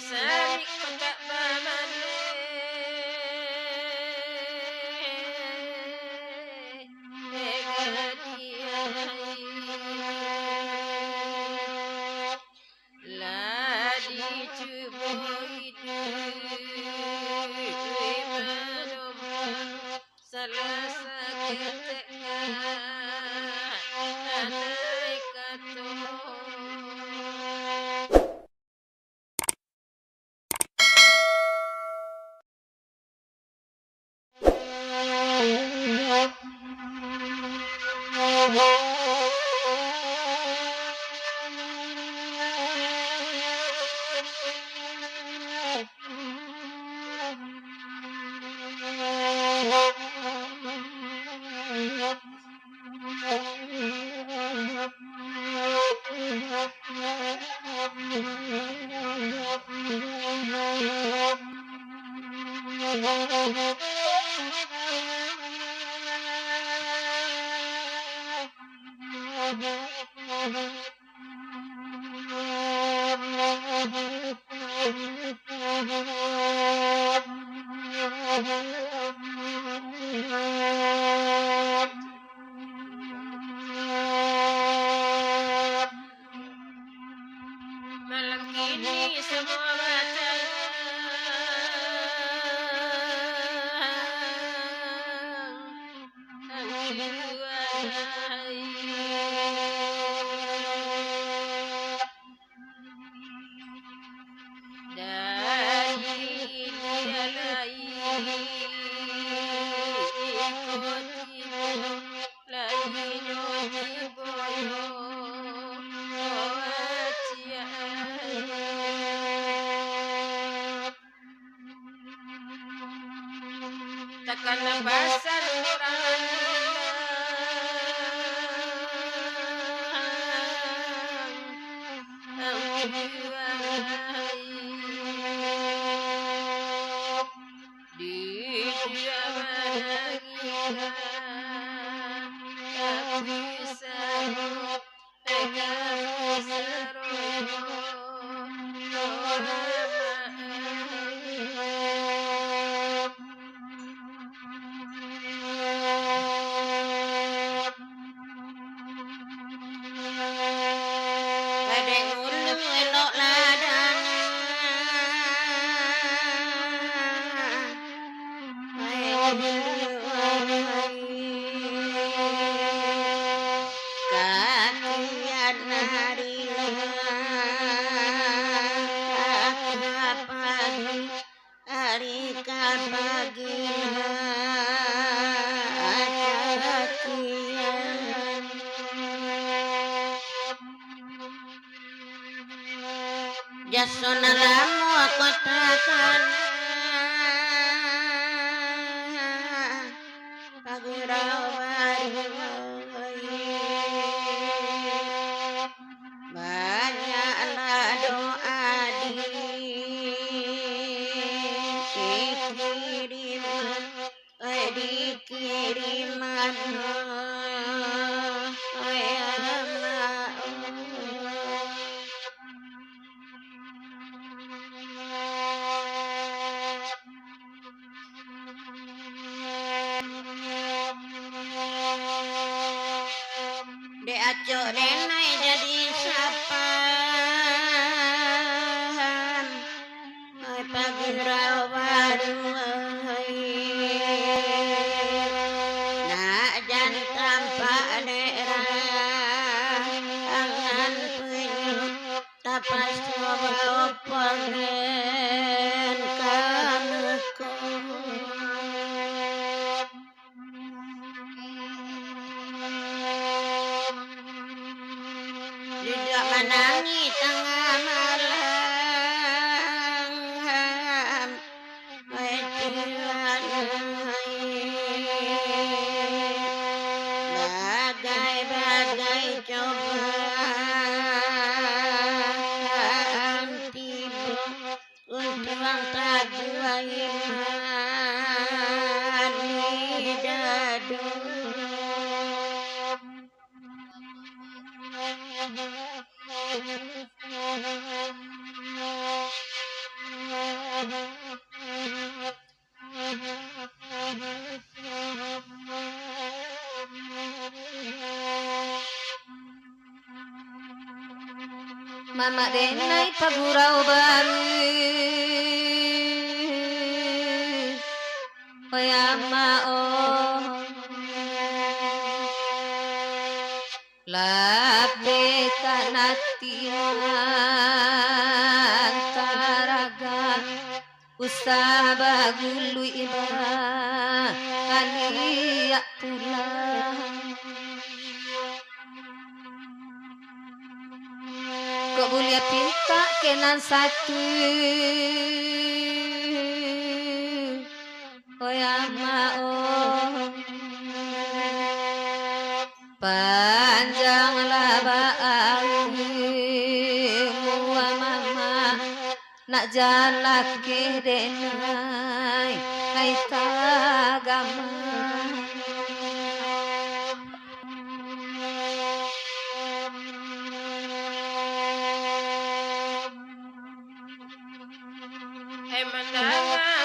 sari kota pamane ladi cuboy salah sakit anai kato malam ini semua mata takkan lepasan orang Kadek ulu elok ladang kakian hari pagi hari pagi jasona lamu aku takkan banyaklah doa dikiriman de aco denai jadi sapaan pagirau baru nak jantan pak daerah angan penyuh tapas coba pengen kamuku tidak menangi tengah malam bagai-bagai cobaan tiba Mama denai pagurau baru Oyama oh Labe kanati antaraga Usaha bagulu iba Kaliak pulang Kok boleh pinta kenan satu Oyama oh Panjanglah bau Mua mama Nak jalan ke denai Hai tagama Hai mandangan